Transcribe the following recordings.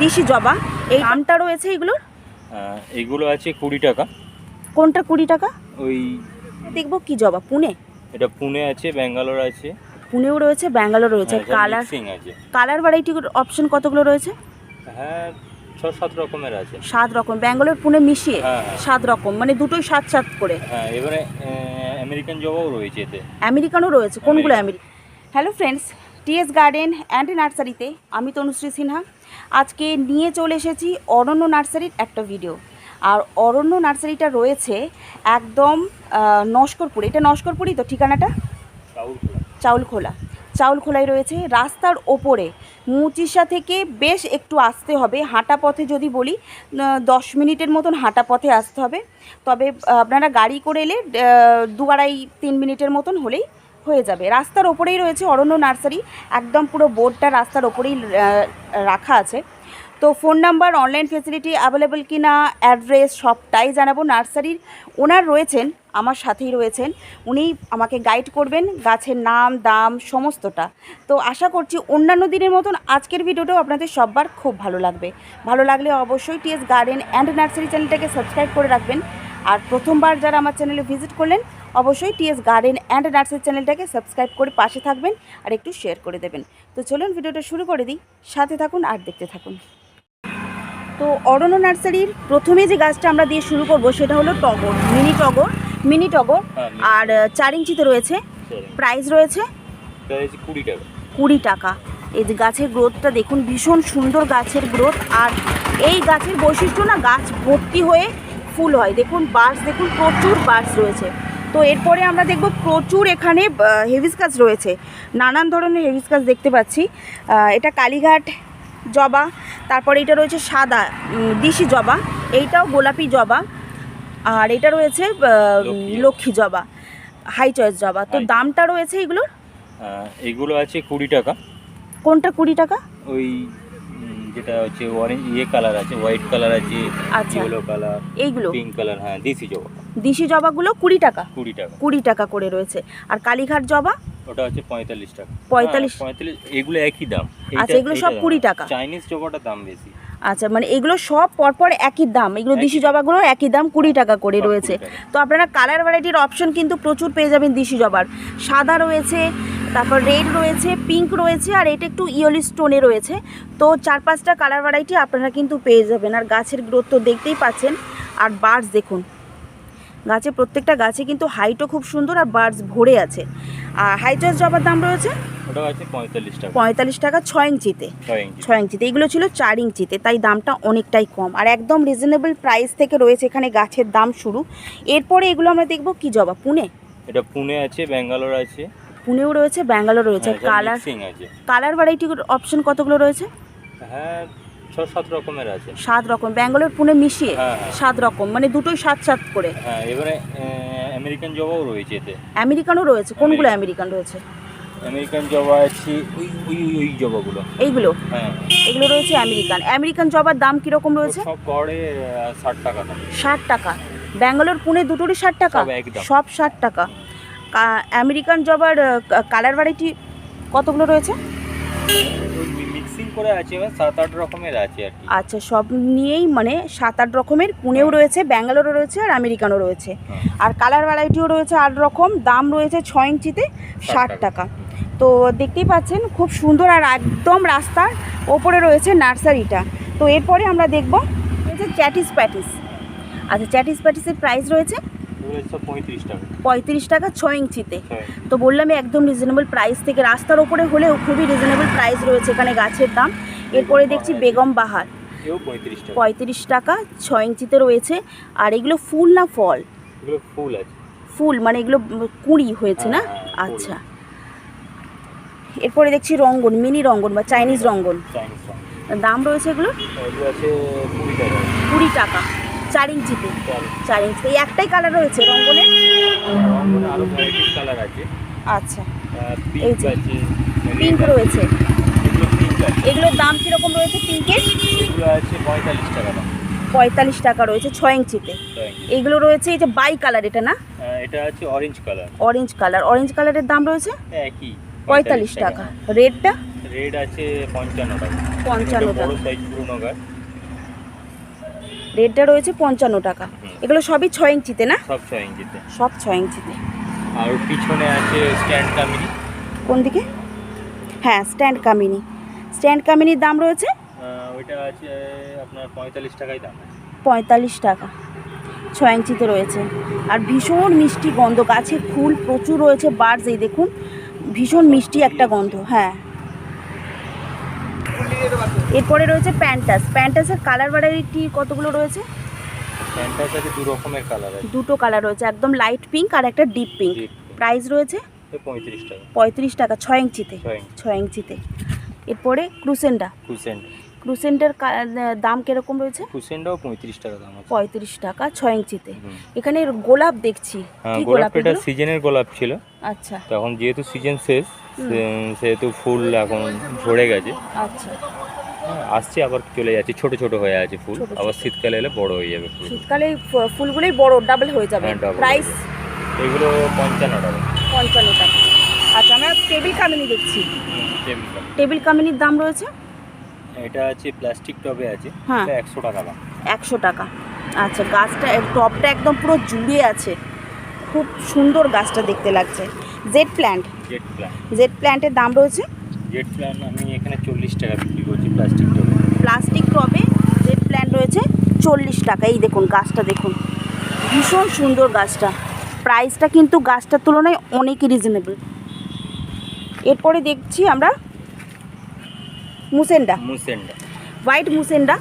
দেশি জবা, এই দামটা রয়েছে এগুলোর? এইগুলো আছে 20 টাকা। কোনটা 20 টাকা? ওই দেখবো কি জবা, পুনে? এটা পুনে আছে, ব্যাঙ্গালোর আছে, পুনেও রয়েছে, ব্যাঙ্গালোর রয়েছে। কালার আছে, কালার ভ্যারাইটি অপশন কতগুলো রয়েছে? হ্যাঁ 6-7 রকমের আছে। 7 রকম, ব্যাঙ্গালোর পুনে মিশিয়ে 7 রকম, মানে দুটোই 7 করে। হ্যাঁ, এবারে আমেরিকান জবাও রয়েছে এতে। আমেরিকানও রয়েছে, কোনগুলো American? Hello friends, TS garden and নার্সারিতে আমি তনুশ্রী সিনহা আজকে নিয়ে চলে এসেছি অরণ্য নার্সারির একটা ভিডিও। আর অরণ্য নার্সারিটা রয়েছে একদম নস্করপুরে। এটা নস্করপুরই তো ঠিকানাটা? চাউলখোলায় রয়েছে, রাস্তার ওপরে। মুচিশা থেকে বেশ একটু আসতে হবে, হাঁটা পথে যদি বলি 10 মিনিটের মতন হাঁটা পথে আসতে হবে। তবে আপনারা গাড়ি করে এলে 2-2.5-3 মিনিটের মতন হলেই হয়ে যাবে। রাস্তার ওপরেই রয়েছে অরণ্য নার্সারি, একদম পুরো বোর্ডটা রাস্তার ওপরেই রাখা আছে। তো phone number, online facility available কি না, অ্যাড্রেস সবটাই জানাবো। নার্সারির ওনার রয়েছেন, আমার সাথেই রয়েছেন, উনি আমাকে গাইড করবেন গাছের নাম, দাম সমস্তটা। তো আশা করছি অন্যান্য দিনের মতন আজকের ভিডিওটাও আপনাদের সবার খুব ভালো লাগবে। ভালো লাগলে অবশ্যই টিএস গার্ডেন অ্যান্ড নার্সারি চ্যানেলটাকে সাবস্ক্রাইব করে রাখবেন। আর প্রথমবার যারা আমার চ্যানেলে ভিজিট করলেন অবশ্যই টিএস গার্ডেন অ্যান্ড নার্সারি চ্যানেলটাকে সাবস্ক্রাইব করে পাশে থাকবেন আর একটু শেয়ার করে দেবেন। তো চলুন ভিডিওটা শুরু করে দিই, সাথে থাকুন আর দেখতে থাকুন। তো অরণ্য নার্সারির প্রথমে যে গাছটা আমরা দিয়ে শুরু করব সেটা হলো টগর, মিনি টগর। আর 4 ইঞ্চিতে রয়েছে, প্রাইস রয়েছে 20 টাকা। এই যে গাছের গ্রোথটা দেখুন, ভীষণ সুন্দর গাছের গ্রোথ। আর এই গাছের বৈশিষ্ট্য না, গাছ ভর্তি হয়ে ফুল হয়। দেখুন বার্ডস, দেখুন প্রচুর বার্ডস রয়েছে। তো এরপরে আমরা দেখব প্রচুর এখানে হেবিস্কাস রয়েছে, নানান ধরনের হেবিস্কাস দেখতে পাচ্ছি। এটা কালীঘাট জবা, তারপরে এটা রয়েছে সাদা দেশি জবা, এইটাও গোলাপি জবা, আর এটা রয়েছে লক্ষ্মী জবা, হাই চয়েস জবা। তো দামটা রয়েছে এগুলোর? এগুলো আছে 20 টাকা। কোনটা 20 টাকা? ওই যেটা হচ্ছে অরেঞ্জ কালার আছে, হোয়াইট কালার আছে, ইয়েলো কালার, এইগুলো পিঙ্ক কালার। হ্যাঁ, দেশি জবাগুলো 20 টাকা 20 টাকা করে রয়েছে। আর কালীঘাট জবা ওটা হচ্ছে 45 টাকা। 45 এগুলো একই দাম। আচ্ছা, এগুলো সব 20 টাকা। চাইনিজ জবাটার দাম বেশি। আচ্ছা, মানে এগুলো সব পরপর একই দাম, এগুলো দেশি জবাগুলো একই দাম 20 টাকা করে রয়েছে। তো আপনারা কালার ভ্যারাইটির অপশন কিন্তু প্রচুর পেয়ে যাবেন দেশি জবার। সাদা রয়েছে, তারপর রেড রয়েছে, পিঙ্ক রয়েছে, আর এটা একটু ইয়েলো স্টোনে রয়েছে। তো 4-5টা কালার ভ্যারাইটি আপনারা কিন্তু পেয়ে যাবেন। আর গাছের গ্রোথ তো দেখতেই পাচ্ছেন। আর বার্ডস দেখুন, গাছে প্রত্যেকটা গাছে কিন্তু হাইটও খুব সুন্দর, আর বার্ডস ভরে আছে। আর হাই চয়েস জবার দাম রয়েছে ওটা আছে 45 টাকা। 45 টাকা 6 ইঞ্চিতে। 6 ইঞ্চিতে, এগুলো ছিল 4 ইঞ্চিতে, তাই দামটা অনেকটাই কম। আর একদম রিজনেবল প্রাইস থেকে রয়েছে এখানে গাছের দাম শুরু। এরপরে এগুলো আমরা দেখব কি জবা, পুনে? এটা পুনে আছে, ব্যাঙ্গালোর আছে, পুনেও রয়েছে, ব্যাঙ্গালোর রয়েছে। কালার ভ্যারাইটি অপশন কতগুলো রয়েছে? হ্যাঁ 6-7 রকমের আছে। 7 রকম, ব্যাঙ্গালোর পুনে মিশিয়ে 7 রকম, মানে দুটোই 7 করে। হ্যাঁ, এবারে আমেরিকান জবাও রয়েছে এতে। আমেরিকানও রয়েছে, কোনগুলো আমেরিকান রয়েছে? আমেরিকান জবা আছে ওই জবাগুলো, এইগুলো। হ্যাঁ, এগুলো রয়েছে আমেরিকান জবার দাম কিরকম রয়েছে? সব গড়ে 60 টাকা। 60 টাকা, ব্যাঙ্গালোর পুনে দুটোরই 60 টাকা, সব 60 টাকা। আমেরিকান জবার কালার ভ্যারাইটি কতগুলো রয়েছে? মিক্সিং করে আছে, 7-8 রকমের আছে আর কি। আচ্ছা, সব নিয়েই মানে 7-8 রকমের। পুনেও রয়েছে, ব্যাঙ্গালোরও রয়েছে, আর আমেরিকানও রয়েছে। আর কালার ভ্যারাইটিও রয়েছে 8 রকম। দাম রয়েছে 6 ইঞ্চিতে 60 টাকা। তো দেখতেই পাচ্ছেন খুব সুন্দর। আর একদম রাস্তার ওপরে রয়েছে নার্সারিটা। তো এরপরে আমরা দেখব রয়েছে চ্যাটিস প্যাটিস। আচ্ছা, চ্যাটিস প্যাটিসের প্রাইস রয়েছে 35 টাকা 6 ইঞ্চিতে। তো বললামই একদম রিজনেবল প্রাইস থেকে, রাস্তার ওপরে হলেও খুবই রিজনেবল প্রাইস রয়েছে এখানে গাছের দাম। এরপরে দেখছি বেগম বাহার, 35 টাকা 6 ইঞ্চিতে রয়েছে। আর এগুলো ফুল না ফল? ফুল, মানে এগুলো কুঁড়ি হয়েছে না? আচ্ছা। এরপরে দেখছি রঙ্গন, মিনি রঙ্গন বা চাইনিজ রঙ্গন। দাম রয়েছে এগুলো 20 টাকা 4 ইঞ্চিতে। 4 ইঞ্চিতে এই একটাই কালার রয়েছে রঙ্গনের? আচ্ছা, এই যে পিঙ্ক রয়েছে, এগুলোর দাম কিরকম রয়েছে? পিঙ্কের 45 টাকা রয়েছে 6 ইঞ্চিতে। এগুলো রয়েছে এই যে বাই কালার, এটা না? এটা আছে অরেঞ্জ কালার। অরেঞ্জ কালারের দাম রয়েছে 45 টাকা। রেডটা রেড আছে 55 টাকা। 55 টাকা বড় সাইজ পুরনো গাছ। রেডটা রয়েছে 55 টাকা। এগুলো সবই 6 ইঞ্চিতে না? সব 6 ইঞ্চিতে। সব 6 ইঞ্চিতে। আর পিছনে আছে স্ট্যান্ড কামিনী। কোন দিকে? হ্যাঁ, স্ট্যান্ড কামিনী। স্ট্যান্ড কামিনীর দাম রয়েছে ওইটা আছে আপনার 45 টাকায় দাম। 45 টাকা। 6 ইঞ্চিতে রয়েছে। আর ভীষণ মিষ্টি গন্ধ, গাছে ফুল প্রচুর রয়েছে, বার্ডস এই দেখুন, ভীষণ মিষ্টি একটা গন্ধ। হ্যাঁ, এরপরে রয়েছে প্যান্টাস। প্যান্টাসের কালার ভ্যারাইটি কতগুলো রয়েছে? প্যান্টাস আছে দু রকমের কালার আছে। দুটো কালার রয়েছে, একদম লাইট পিঙ্ক আর একটা ডিপ পিঙ্ক। প্রাইস রয়েছে 35 টাকা। 35 টাকা 6 ইঞ্চিতে। 6 ইঞ্চিতে। এরপরে ক্রুসেন্ডা। ক্রুসেন্ডার দাম কিরকম রয়েছে? ক্রুসেন্ডাও 35 টাকা দাম আছে। 35 টাকা 6 ইঞ্চিতে। এখানে গোলাপ দেখছি, কি গোলাপ? এটা সিজনের গোলাপ ছিল। আচ্ছা, তখন যেহেতু সিজন শেষ, সেহেতু ফুল এখন ঝরে গেছে। আচ্ছা, আসছে আবার চলে যাচ্ছে, ছোট ছোট হয়ে আছে ফুল, আবার শীতকালে এলে বড় হয়ে যাবে ফুল। শীতকালে ফুলগুলোই বড়, ডাবল হয়ে যাবে। প্রাইস এগুলো 55 টাকা। 55 টাকা। আচ্ছা, আমরা টেবিল কামিনী দেখছি। টেবিল কামিনীর দাম রয়েছে, এটা আছে প্লাস্টিক টবে আছে, হ্যাঁ, এটা 100 টাকা দাম। 100 টাকা। আচ্ছা, গাছটা টবটা একদম পুরো জুড়ে আছে, খুব সুন্দর গাছটা দেখতে লাগছে। Z plant. জেড প্ল্যান্টের দাম রয়েছে, জেড প্ল্যান্ট আমি এখানে 40 টাকা বিক্রি করছি প্লাস্টিক টবে। প্লাস্টিক টবে জেড প্ল্যান্ট রয়েছে 40 টাকা। এই দেখুন গাছটা, দেখুন ভীষণ সুন্দর গাছটা। প্রাইসটা কিন্তু গাছটার তুলনায় অনেকই রিজনেবল। এরপরে দেখছি আমরা মুসেন্ডা। হোয়াইট মুসেন্ডা।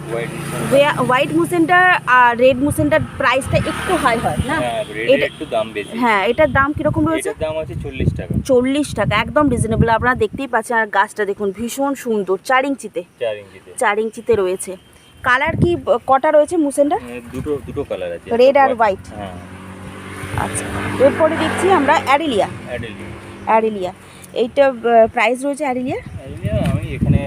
হোয়াইট মুসেন্ডা আর রেড মুসেন্ডার প্রাইসটা একটু হাই হয় না? এটা একটু দাম বেশি। হ্যাঁ, এটার দাম কিরকম রয়েছে? এটার দাম আছে 40 টাকা। 40 টাকা, একদম রিজনেবল। আপনারা দেখতেই পাচ্ছেন। আর গাছটা দেখুন ভীষণ সুন্দর, 4 ইঞ্চিতে। 4 ইঞ্চিতে রয়েছে। কালার কি কটা রয়েছে মুসেন্ডার? দুটো কালার আছে, রেড আর হোয়াইট। হ্যাঁ। আচ্ছা, এরপরে দেখছি আমরা অ্যারিলিয়া। এইটা প্রাইস রয়েছে অ্যারিলিয়ার? আমি এখানে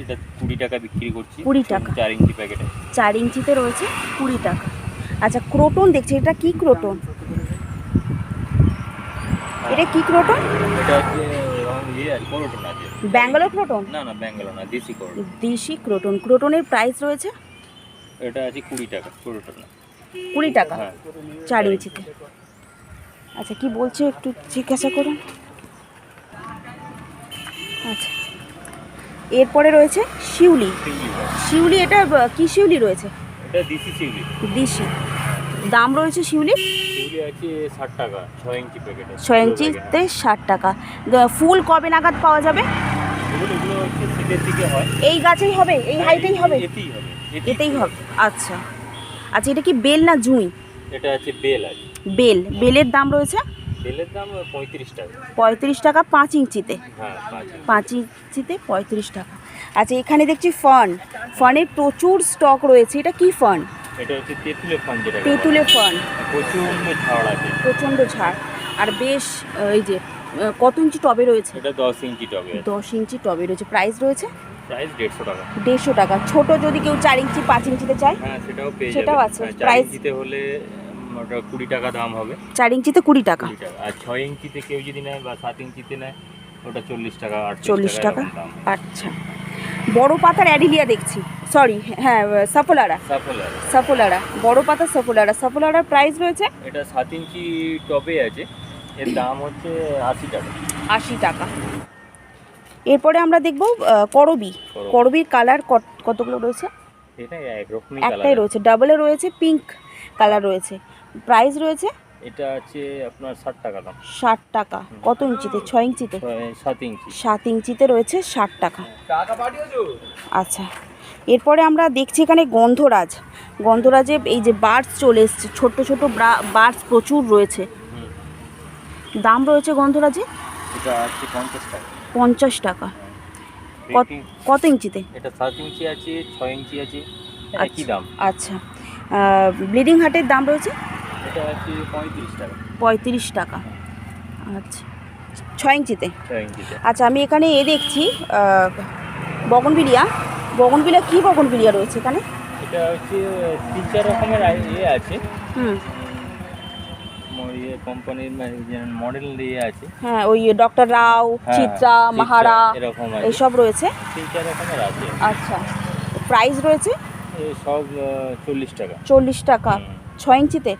এটা 20 টাকা বিক্রি করছি। 20 টাকা 4 ইঞ্চি প্যাকেটে। 4 ইঞ্চিতে রয়েছে 20 টাকা। আচ্ছা, ক্রোটন দেখছি। এটা কি ক্রোটন? এটা কি ক্রোটন? এটা হচ্ছে ক্রোটন আছে। ব্যাঙ্গালোর ক্রোটন? না, ব্যাঙ্গালোর না, দেশি ক্রোটন। দেশি ক্রোটন। ক্রোটনের প্রাইস রয়েছে? এটা আছে 20 টাকা। ক্রোটন 20 টাকা, 4 ইঞ্চিতে। আচ্ছা, কি বলছে একটু জিজ্ঞাসা করুন। আচ্ছা, এরপরে রয়েছে শিউলি। এটা কি শিউলি রয়েছে? এটা দেশি শিউলি। দেশি। দাম রয়েছে শিউলি আছে 60 টাকা 6 ইঞ্চি প্যাকেটে। 6 ইঞ্চিতে 60 টাকা। ফুল কবে নাগাদ পাওয়া যাবে? এগুলো হচ্ছে শীতের দিকে হয়। এই গাছেই হবে? এই হাইটেই হবে? এতেই হবে। আচ্ছা, এটা কি বেল না জুঁই? এটা আছে বেল আছে। বেলের দাম রয়েছে? বেলের দাম 35 টাকা। 35 টাকা 5 ইঞ্চিতে। হ্যাঁ, 5 ইঞ্চিতে 35 টাকা। আচ্ছা, এখানে দেখছি ফানের প্রচুর স্টক রয়েছে। এটা কি ফান? এটা হচ্ছে তেঁতুলের ফান। যেটা তেঁতুলের ফান। প্রচন্ড ঝাড় আছে। প্রচন্ড ঝাড়। আর বেশ এই যে কত ইঞ্চি টবে রয়েছে? এটা 10 ইঞ্চি টবে। 10 ইঞ্চি টবে রয়েছে। প্রাইস রয়েছে? প্রাইস 150 টাকা। 150 টাকা। ছোট যদি কেউ 4 ইঞ্চি 5 ইঞ্চিতে চায়, হ্যাঁ, সেটাও আছে। 4 ইঞ্চিতে হলে ওটা 20 টাকা দাম হবে। 4 ইঞ্চিতে 20 টাকা। আর 6 ইঞ্চিতে কেউ যদি নেয় বা 7 ইঞ্চিতে নেয়, ওটা 40 টাকা 40 টাকা। আচ্ছা, বড় পাতার অ্যাডিলিয়া দেখছি। সরি, হ্যাঁ, সাফোলারা। বড় পাতা সাফোলারার প্রাইস রয়েছে? এটা 7 ইঞ্চি টবে আছে, এর দাম হচ্ছে 80 টাকা। 80 টাকা। এরপরে আমরা দেখব করবির কালার কতগুলো রয়েছে? এটা একরকমই কালার, একটাই রয়েছে। ডাবলে রয়েছে, পিঙ্ক কালার রয়েছে। প্রাইস রয়েছে? এটা আছে আপনার 60 টাকা দাম। 60 টাকা। কত ইঞ্চিতে? 6 ইঞ্চিতে? 7 ইঞ্চিতে রয়েছে 60 টাকা। আচ্ছা, এরপরে আমরা দেখছি এখানে গন্ধরাজে এই যে বার্ডস চলে এসছে, ছোট ছোট বার্ডস প্রচুর রয়েছে। দাম রয়েছে গন্ধরাজে? এটা আছে 50 টাকা। 50 টাকা। কত ইঞ্চিতে? এটা 7 ইঞ্চি আছে, 6 ইঞ্চি আছে, একই দাম। আচ্ছা, ব্লিডিং হার্টের দাম রয়েছে? এটা আছে 35 টাকা। 35 টাকা। আচ্ছা, 6 ইঞ্চিতে। আচ্ছা, আমি এখানে দেখছি বগনভিলিয়া। কি বগনভিলিয়া রয়েছে এখানে? এটা হচ্ছে 3-4 রকমের আছে। কোম্পানির মডেল দিয়ে আছে। হ্যাঁ, ওই ডক্টর রাও, চিত্রা, মাহারা এইসব রয়েছে। 3-4 রকমের আছে। আচ্ছা, প্রাইস রয়েছে সব 40 টাকা। 40 টাকা 6 ইঞ্চিতে?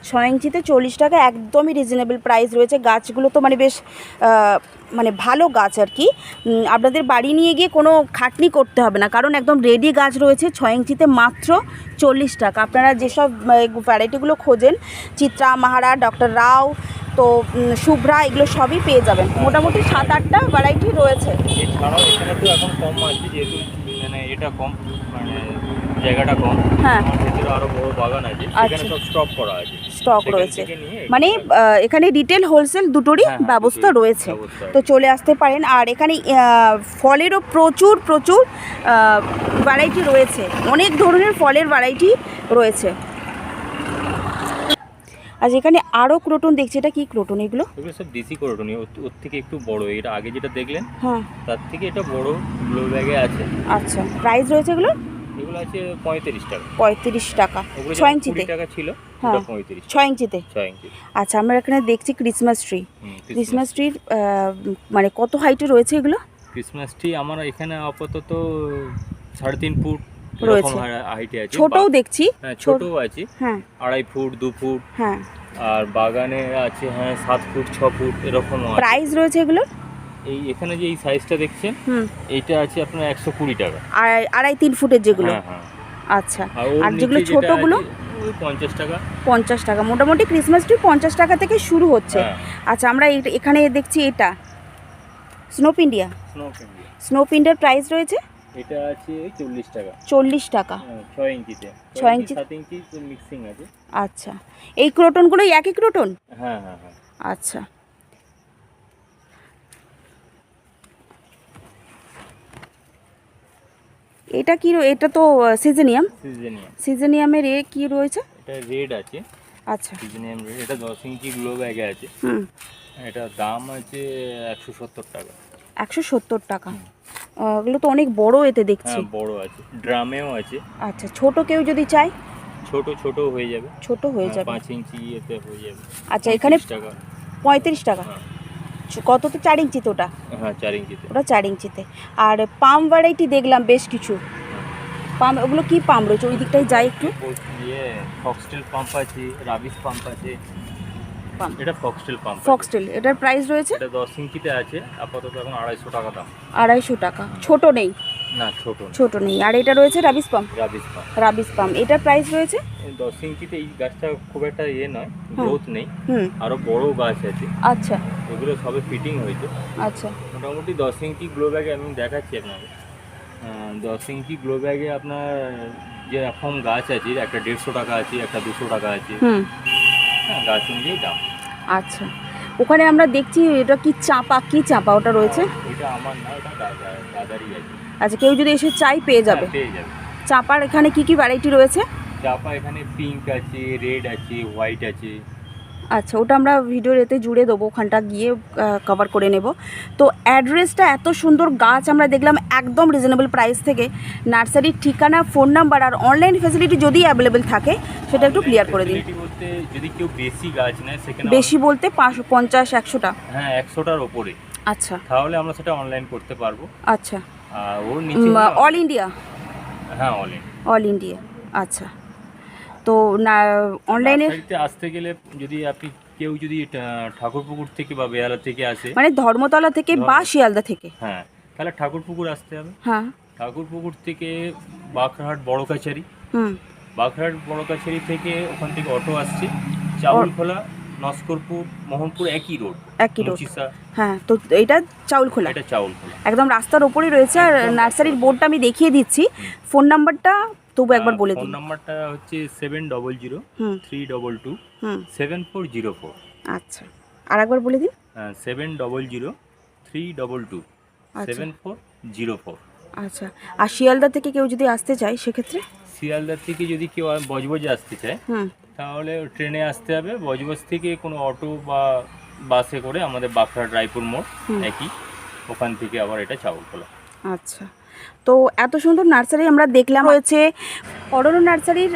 6 ইঞ্চিতে 40 টাকা, একদমই রিজনেবল প্রাইস রয়েছে। গাছগুলো তো মানে বেশ মানে ভালো গাছ আর কি। আপনাদের বাড়ি নিয়ে গিয়ে কোনো খাটনি করতে হবে না, কারণ একদম রেডি গাছ রয়েছে। 6 ইঞ্চিতে মাত্র 40 টাকা। আপনারা যেসব ভ্যারাইটিগুলো খোঁজেন, চিত্রা, মাহারা, ডক্টর রাও, তো শুভ্রা, এগুলো সবই পেয়ে যাবেন। মোটামুটি 7-8টা ভ্যারাইটি রয়েছে। এছাড়াও এখানে তো এখন কম আছে, যেহেতু মানে এটা কম, মানে জায়গাটা কম। হ্যাঁ, ভিতরে আরো বড় বাগান আছে, সেখানে সব স্টক করা আছে, স্টক রয়েছে। মানে এখানে রিটেল হোলসেল দুটোরই ব্যবস্থা রয়েছে, তো চলে আসতে পারেন। আর এখানে ফলেরও প্রচুর প্রচুর ভ্যারাইটি রয়েছে, অনেক ধরনের ফলের ভ্যারাইটি রয়েছে। আজ এখানে আরো ক্রোটন দেখছি, এটা কি ক্রোটন? এগুলো সব দেশি ক্রোটন, ওর থেকে একটু বড়। এটা আগে যেটা দেখলেন, হ্যাঁ, তার থেকে এটা বড় ব্লু ব্যাগে আছে। আচ্ছা, প্রাইস রয়েছে এগুলো? এগুলো আছে 35 টাকা। 35 টাকা 6 ইঞ্চিতে? 20 টাকা ছিল, হ্যাঁ, 35। 6 ইঞ্চিতে? 6 ইঞ্চি। আচ্ছা, আমরা এখানে দেখছি ক্রিসমাস ট্রি। ক্রিসমাস ট্রির মানে কত হাইটে রয়েছে এগুলো? ক্রিসমাস ট্রি আমার এখানে আপাতত 3.5 ফুট রয়েছে, হাইটে আছে। ছোটও দেখছি, হ্যাঁ ছোটও আছে, হ্যাঁ 2.5 ফুট 2 ফুট, হ্যাঁ। আর বাগানে আছে হ্যাঁ 7 ফুট 6 ফুট এরকম। প্রাইস রয়েছে এগুলোর? এই এখানে যে এই সাইজটা দেখছেন, এইটা আছে আপনার 120 টাকা। আর 2.5-3 ফুটের যেগুলো? হ্যাঁ। আচ্ছা, আর যেগুলো ছোটগুলো? 50 টাকা। 50 টাকা। মোটামুটি ক্রিসমাস ট্রি 50 টাকা থেকে শুরু হচ্ছে। আচ্ছা, আমরা এখানে দেখছি এটা স্নোপ ইন্ডিয়া। স্নোপ ইন্ডিয়ার প্রাইস রয়েছে? এটা আছে 40 টাকা। 40 টাকা 6 ইঞ্চিতে। 6 ইঞ্চি 7 ইঞ্চি মিক্সিং আছে। আচ্ছা, এই ক্রোটনগুলো একই ক্রোটন? হ্যাঁ। আচ্ছা, এটা কি? এটা তো সিজনিয়াম। সিজনিয়ামের কি রয়েছে? এটা রেড আছে। আচ্ছা, সিজনিয়াম রেড, এটা 10 ইঞ্চি গ্লো ব্যাগে আছে। এটা দাম আছে 170 টাকা। 170 টাকা। এগুলো তো অনেক বড়, এতে দেখছি। হ্যাঁ, বড় আছে, ড্রামেও আছে। আচ্ছা, ছোট কেউ যদি চায়? ছোট হয়ে যাবে, ছোট হয়ে যাবে, 5 ইঞ্চি এতে হয়ে যাবে। আচ্ছা, এখানে 35 টাকা। কত তো? 4 ইঞ্চিতে ওটা? হ্যাঁ 4 ইঞ্চিতে। ওটা 4 ইঞ্চিতে। আর পাম ভ্যারাইটি দেখলাম বেশ কিছু। পাম, ওগুলো কি পাম রয়েছে? ওই দিকটাই যাই একটু। ফক্সটেল পাম্প আছে, রাবিস পাম্প আছে। এটা ফক্সটেল পাম্প। ফক্সটেল, এটার প্রাইস রয়েছে? এটা 10 ইঞ্চিতে আছে, আপাতত এখন 250 টাকা দাম। 250 টাকা। ছোট নেই? না, ছোট নেই। আর এটা রয়েছে রাবিস পাম্প? রাবিস পাম্প, এটার প্রাইস রয়েছে? 10 ইঞ্চিতে এই গাছটা খুব একটা নয়, গ্রোথ নেই, আরো বড় গাছ আছে। আচ্ছা, এগুলো সবে ফিটিং হয়েছে। আচ্ছা, মোটামুটি 10 ইঞ্চি গ্লো ব্যাগে আমি দেখাচ্ছি আপনাকে। 10 ইঞ্চি গ্লো ব্যাগে আপনার যে রকম গাছ আছে, একটা 150 টাকা আছে, একটা 200 টাকা আছে। হ্যাঁ, গাছ অনুযায়ী দাম। আচ্ছা, ওখানে আমরা দেখছি এটা কি চাপা? কি চাপা ওটা রয়েছে? এটা আমার না, এটা দাদারই আছে। আচ্ছা, কেউ যদি এসে চাই পেয়ে যাবে? পেয়ে যাবে। চাপার এখানে কি কি ভ্যারাইটি রয়েছে? চাপা এখানে পিঙ্ক আছে, রেড আছে, হোয়াইট আছে। আচ্ছা, ওটা আমরা ভিডিওর এতে জুড়ে দেবো, ওখানটা গিয়ে কভার করে নেব। তো অ্যাড্রেসটা এত সুন্দর, গাছ আমরা দেখলাম একদম রিজনেবল প্রাইস থেকে। নার্সারির ঠিকানা, ফোন নাম্বার আর অনলাইন ফ্যাসিলিটি যদি অ্যাভেলেবেল থাকে সেটা একটু ক্লিয়ার করে দিন। যদি কেউ বেশি গাছ নেয়, সেখানে বেশি বলতে 50-100টা? হ্যাঁ, 100টার উপরে। আচ্ছা, তাহলে আমরা সেটা অনলাইন করতে পারবো। আচ্ছা, ওর নিচে অল ইন্ডিয়া? হ্যাঁ, অল ইন্ডিয়া। আচ্ছা, তো না অনলাইনে আসতে গেলে কেউ যদি ঠাকুরপুকুর থেকে বা বেহালা থেকে আসে, মানে ধর্মতলা থেকে বা শিয়ালদা থেকে, হ্যাঁ, তাহলে ঠাকুরপুকুর আসতে হবে। হ্যাঁ, ঠাকুরপুকুর থেকে বাঁকড়াহাট বড় কাছারি, বাঁকড়াহাট বড় কাছারি থেকে ওখান থেকে অটো আসছে, চাউলখোলা, নস্করপুর, মোহনপুর, একই রোড। হ্যাঁ, তো এটা চাউলখোলা, একদম রাস্তার ওপরেই রয়েছে। আর নার্সারির বোর্ডটা আমি দেখিয়ে দিচ্ছি। ফোন নাম্বারটা তবু একবার বলে দিন। ফোন নাম্বারটা হচ্ছে 700-322-7404। আচ্ছা, আর একবার বলে দিন। 700-322-7404। আচ্ছা, আর শিয়ালদা থেকে কেউ যদি আসতে চায় সেক্ষেত্রে? শিয়ালদা থেকে যদি কেউ বজবজে আসতে চায়, তাহলে ট্রেনে আসতে হবে। বজবজ থেকে কোনো অটো বা বাসে করে আমাদের বাঁকড়াহাট রায়পুর মোড় একই, ওখান থেকে আবার এটা চাউলখোলা। আচ্ছা, তো এত সুন্দর নার্সারি আমরা দেখলাম। রয়েছে অরণ্য নার্সারির,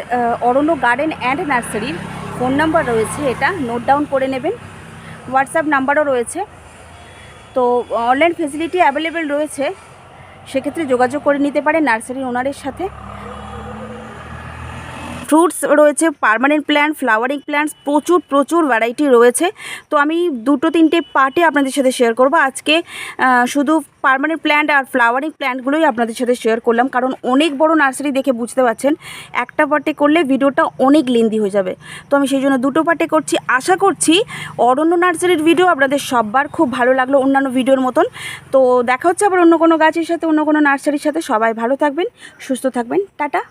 অরণ্য গার্ডেন অ্যান্ড নার্সারির ফোন নাম্বার রয়েছে, এটা নোট ডাউন করে নেবেন। হোয়াটসঅ্যাপ নাম্বারও রয়েছে। তো অনলাইন ফেসিলিটি অ্যাভেলেবেল রয়েছে, সেক্ষেত্রে যোগাযোগ করে নিতে পারে নার্সারির ওনারের সাথে। ফ্রুটস রয়েছে, পার্মানেন্ট প্ল্যান্ট, ফ্লাওয়ারিং প্ল্যান্টস, প্রচুর ভ্যারাইটি রয়েছে। তো আমি 2-3টে পার্টে আপনাদের সাথে শেয়ার করব। আজকে শুধু পার্মানেন্ট প্ল্যান্ট আর ফ্লাওয়ারিং প্ল্যান্টগুলোই আপনাদের সাথে শেয়ার করলাম, কারণ অনেক বড় নার্সারি দেখে বুঝতে পারছেন একটা পার্টে করলে ভিডিওটা অনেক লেন্দি হয়ে যাবে। তো আমি সেই জন্য 2টো পার্টে করছি। আশা করছি অরণ্য নার্সারির ভিডিও আপনাদের সবার খুব ভালো লাগলো অন্যান্য ভিডিওর মতন। তো দেখা হচ্ছে আবার অন্য কোনো গাছের সাথে, অন্য কোনো নার্সারির সাথে। সবাই ভালো থাকবেন, সুস্থ থাকবেন, টাটা।